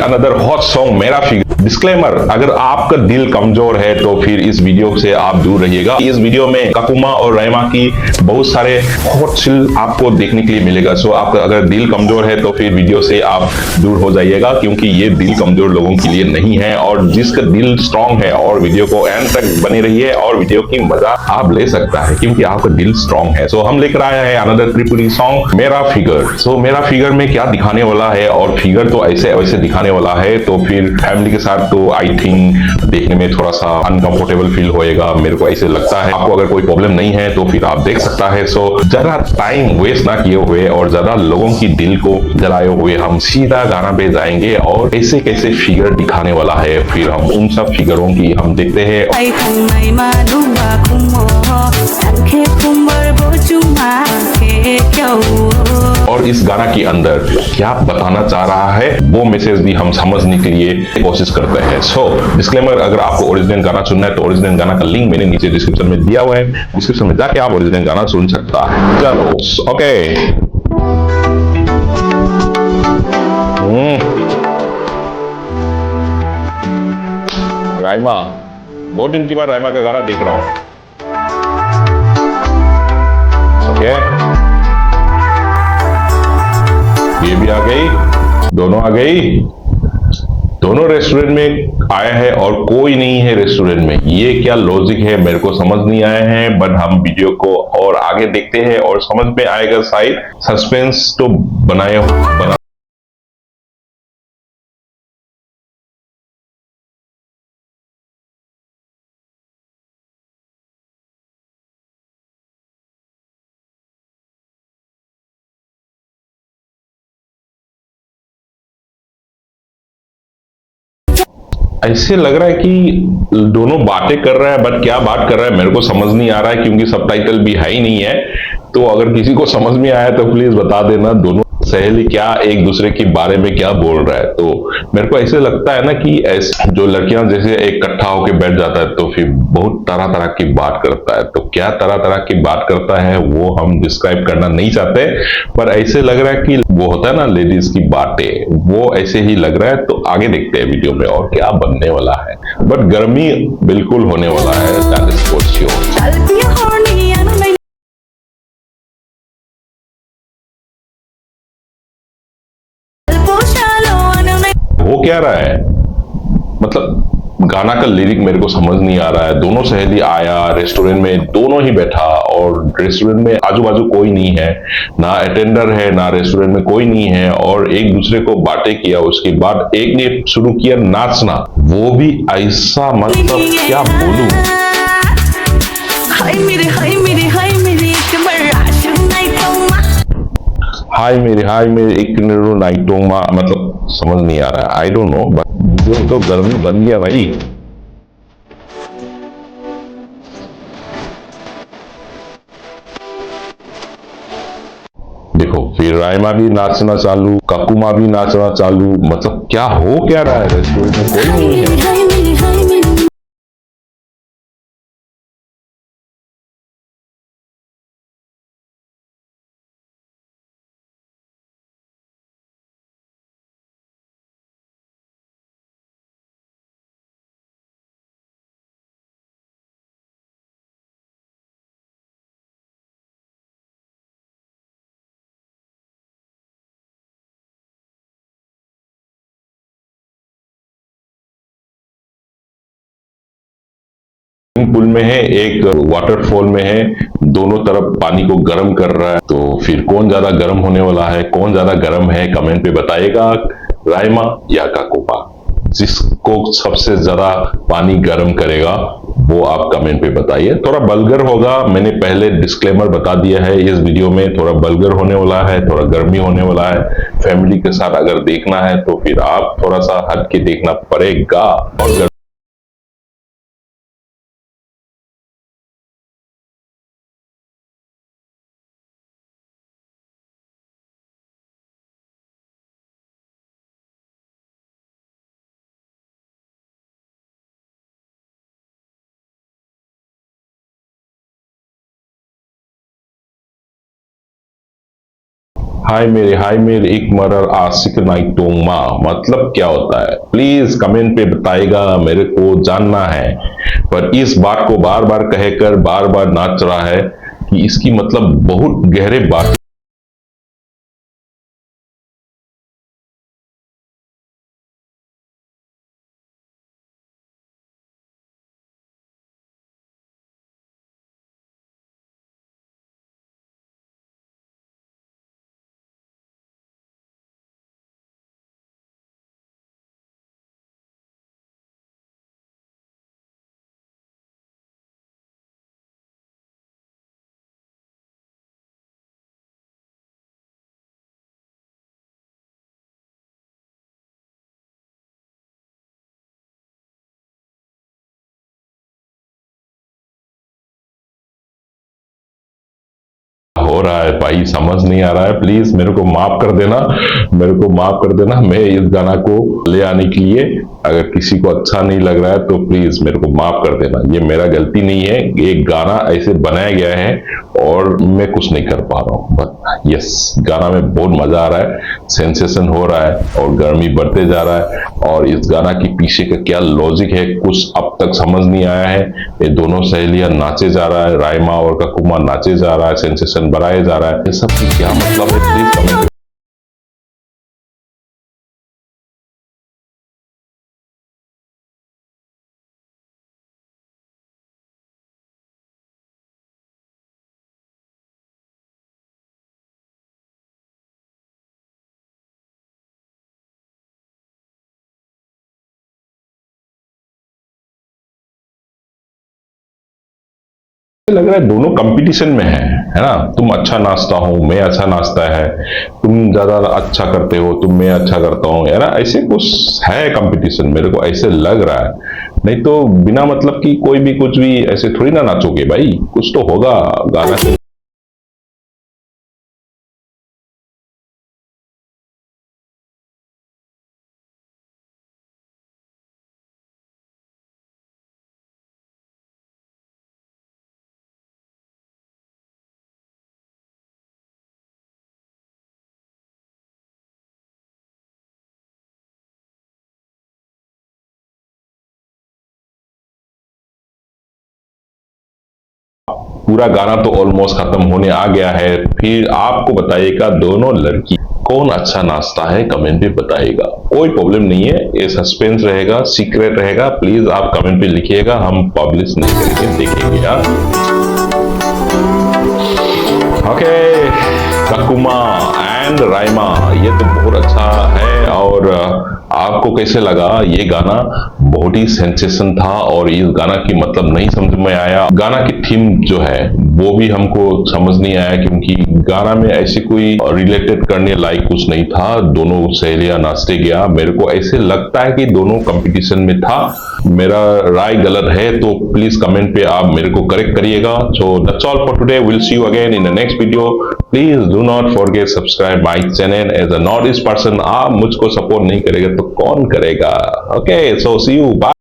Another hot song मेरा figure. Disclaimer, अगर आपका दिल कमजोर है तो फिर इस वीडियो से आप दूर रहिएगा। इस वीडियो में काकुमा और राइमा की बहुत सारे हॉट सील आपको देखने के लिए मिलेगा। सो आपका अगर दिल कमजोर है तो फिर वीडियो से आप दूर हो जाइएगा, क्योंकि ये दिल कमजोर लोगों के लिए नहीं है। और जिसका दिल स्ट्रांग है और वीडियो को एंड तक बने रहिए और वीडियो की मजा आप ले सकता है, क्योंकि आपका दिल स्ट्रांग है। सो हम लेकर आए हैं अनदर त्रिपुरी सॉन्ग मेरा फिगर। सो मेरा फिगर में क्या दिखाने वाला है, और फिगर तो ऐसे वैसे दिखाने वाला है, तो फिर फैमिली के साथ तो आई थिंक देखने में थोड़ा सा अनकंफर्टेबल फील होएगा, मेरे को ऐसे लगता है। आपको अगर कोई प्रॉब्लम नहीं है तो फिर आप देख सकता है। सो ज्यादा टाइम वेस्ट ना किए हुए और ज्यादा लोगों की दिल को जलाए हुए हम सीधा गाना पे जाएंगे और कैसे कैसे फिगर दिखाने वाला है, फिर हम उन सब फिगरों की हम देखते हैं। और इस गाना के अंदर क्या बताना चाह रहा है वो मैसेज भी हम समझने के लिए कोशिश करते हैं। सो डिस्क्लेमर, अगर आपको ओरिजिनल गाना सुनना है तो ओरिजिनल गाना का लिंक मैंने नीचे डिस्क्रिप्शन में दिया हुआ है, डिस्क्रिप्शन में जाके आप ओरिजिनल गाना सुन सकता है। चलो ओके। राइमा, बहुत दिन के बाद राइमा का गाना देख रहा हूँ। ओके, ये भी आ गई, दोनों आ गई। दोनों रेस्टोरेंट में आया है और कोई नहीं है रेस्टोरेंट में। ये क्या लॉजिक है मेरे को समझ नहीं आया है, बट हम वीडियो को और आगे देखते हैं और समझ में आएगा। शायद सस्पेंस तो बना ऐसे लग रहा है कि दोनों बातें कर रहा है, बट क्या बात कर रहा है मेरे को समझ नहीं आ रहा है, क्योंकि सबटाइटल भी है ही नहीं है। तो अगर किसी को समझ में आया तो प्लीज बता देना, दोनों सहेली क्या एक दूसरे के बारे में क्या बोल रहा है। तो मेरे को ऐसे लगता है ना कि ऐसे जो लड़कियां जैसे एक इकट्ठा होके बैठ जाता है तो फिर बहुत तरह तरह की बात करता है। तो क्या तरह तरह की बात करता है वो हम डिस्क्राइब करना नहीं चाहते, पर ऐसे लग रहा है कि वो होता है ना लेडीज की बातें, वो ऐसे ही लग रहा है। तो आगे देखते हैं वीडियो में और क्या बनने वाला है, बट गर्मी बिल्कुल होने वाला है, दैट इज फॉर श्योर। हो क्या रहा है, मतलब गाना का लिरिक मेरे को समझ नहीं आ रहा है। दोनों सहेली आया रेस्टोरेंट में, दोनों ही बैठा और रेस्टोरेंट में आजू बाजू कोई नहीं है, ना अटेंडर है ना रेस्टोरेंट में कोई नहीं है, और एक दूसरे को बातें किया। उसके बाद एक ने शुरू किया नाचना, वो भी ऐसा, मतलब क्या बोलूं। हाय मेरे एक नाइटोमा, मतलब समझ नहीं आ रहा है, आई डोंट नो, बट जो तो गर्मी बन गया भाई। देखो फिर राइमा भी नाचना चालू, काकुमा भी नाचना चालू, मतलब क्या हो क्या रहा है, रेस्टोरेंट में कोई नहीं है। पुल में है, एक वाटरफॉल में है, दोनों तरफ पानी को गर्म कर रहा है। तो फिर कौन ज्यादा गर्म होने वाला है, कौन ज्यादा गर्म है, कमेंट पे बताइएगा, राइमा या काकोपा। जिसको सबसे ज्यादा पानी गर्म करेगा वो आप कमेंट पे बताइए। थोड़ा बल्गर होगा, मैंने पहले डिस्क्लेमर बता दिया है, इस वीडियो में थोड़ा बल्गर होने वाला है, थोड़ा गर्मी होने वाला है। फैमिली के साथ अगर देखना है तो फिर आप थोड़ा सा हट के देखना पड़ेगा। और हाय मेरे एक मरर आशिक नाइक टोंगमा मतलब क्या होता है? प्लीज कमेंट पे बताइएगा, मेरे को जानना है। पर इस बात को बार बार कहकर बार बार नाच रहा है कि इसकी मतलब बहुत गहरे बात हो रहा है भाई, समझ नहीं आ रहा है। प्लीज मेरे को माफ कर देना, मेरे को माफ कर देना। मैं इस गाना को ले आने के लिए, अगर किसी को अच्छा नहीं लग रहा है तो प्लीज मेरे को माफ कर देना। ये मेरा गलती नहीं है, एक गाना ऐसे बनाया गया है और मैं कुछ नहीं कर पा रहा हूँ। बट यस, गाना में बहुत मजा आ रहा है, सेंसेशन हो रहा है और गर्मी बढ़ते जा रहा है। और इस गाना के पीछे का क्या लॉजिक है कुछ अब तक समझ नहीं आया है। ये दोनों सहेलियां नाचे जा रहा है, रायमा और ककुमा नाचे जा रहा है, सेंसेशन बढ़ाया जा रहा है। ये सब की क्या मतलब है? Please comment. लग रहा है दोनों कंपटीशन में है ना? तुम अच्छा नाचता हो, मैं अच्छा नाचता है, तुम ज्यादा अच्छा करते हो, तुम मैं अच्छा करता हूँ, है ना? ऐसे कुछ है कंपटीशन, मेरे को ऐसे लग रहा है। नहीं तो बिना मतलब कि कोई भी कुछ भी ऐसे थोड़ी ना नाचोगे भाई, कुछ तो होगा गाना के। पूरा गाना तो ऑलमोस्ट खत्म होने आ गया है। फिर आपको बताइएगा दोनों लड़की कौन अच्छा नाचता है, कमेंट पे बताइएगा। कोई प्रॉब्लम नहीं है, ये सस्पेंस रहेगा, सीक्रेट रहेगा। प्लीज आप कमेंट पे लिखिएगा, हम पब्लिश नहीं करेंगे, देखेंगे यार। ओके, ककुमा एंड रायमा, ये तो बहुत अच्छा है। और आपको कैसे लगा ये गाना? बहुत ही सेंसेशन था और इस गाना की मतलब नहीं समझ में आया। गाना की थीम जो है वो भी हमको समझ नहीं आया, क्योंकि गाना में ऐसी कोई रिलेटेड करने लायक कुछ नहीं था। दोनों सहेलियां नाचते गया, मेरे को ऐसे लगता है कि दोनों कंपटीशन में था। मेरा राय गलत है तो प्लीज कमेंट पे आप मेरे को करेक्ट करिएगा। So that's all for today, will see you again in the next video. Please do not forget subscribe my channel. As a north east person, आप मुझको सपोर्ट नहीं करेगा तो कौन करेगा? Okay, so see you, bye.